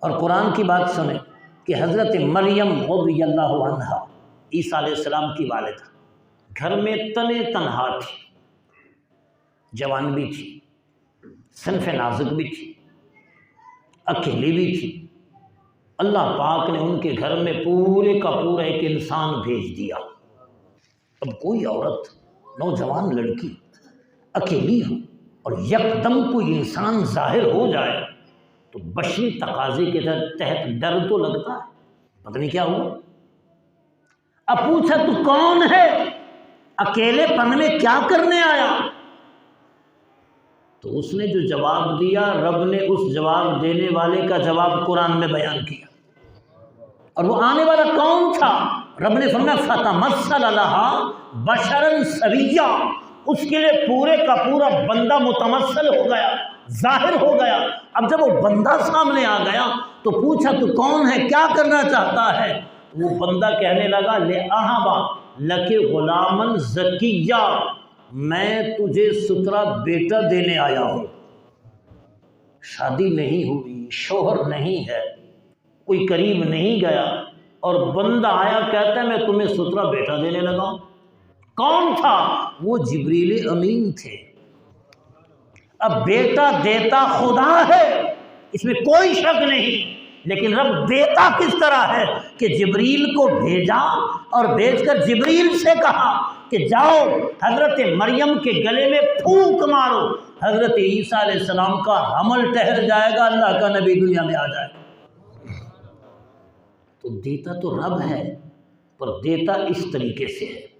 اور قرآن کی بات سنیں کہ حضرت مریم رضی اللہ عنہا عیسیٰ علیہ السلام کی والدہ گھر میں تنے تنہا تھی، جوان بھی تھی، صنف نازک بھی تھی، اکیلی بھی تھی۔ اللہ پاک نے ان کے گھر میں پورے کا پورا ایک انسان بھیج دیا۔ اب کوئی عورت، نوجوان لڑکی اکیلی ہو اور یکدم کوئی انسان ظاہر ہو جائے تو بشری تقاضے کے تحت ڈر تو لگتا ہے، پتہ نہیں کیا ہوا۔ اب پوچھا تو کون ہے، اکیلے پن میں کیا کرنے آیا؟ تو اس نے جو جواب دیا، رب نے اس جواب دینے والے کا جواب قرآن میں بیان کیا۔ اور وہ آنے والا کون تھا؟ رب نے فرمایا فَتَمَثَّلَ لَهَا بَشَرًا سَوِيًّا، اس کے لیے پورے کا پورا بندہ متمثل ہو گیا، ظاہر ہو گیا۔ اب جب وہ بندہ سامنے آ گیا تو پوچھا تو کون ہے، کیا کرنا چاہتا ہے؟ وہ بندہ کہنے لگا لِأَهَبَ لَكِ غُلَامًا زَكِيًّا، میں تجھے سترا بیٹا دینے آیا ہوں۔ شادی نہیں ہوئی، شوہر نہیں ہے، کوئی قریب نہیں گیا، اور بندہ آیا کہتا ہے میں تمہیں سترا بیٹا دینے لگا ہوں۔ کون تھا؟ وہ جبریل امین تھے۔ اب بیٹا دیتا خدا ہے، اس میں کوئی شک نہیں، لیکن رب دیتا کس طرح ہے کہ جبریل کو بھیجا اور بھیج کر جبریل سے کہا کہ جاؤ حضرت مریم کے گلے میں پھونک مارو، حضرت عیسیٰ علیہ السلام کا حمل ٹھہر جائے گا، اللہ کا نبی دنیا میں آ جائے گا۔ تو دیتا تو رب ہے، پر دیتا اس طریقے سے ہے۔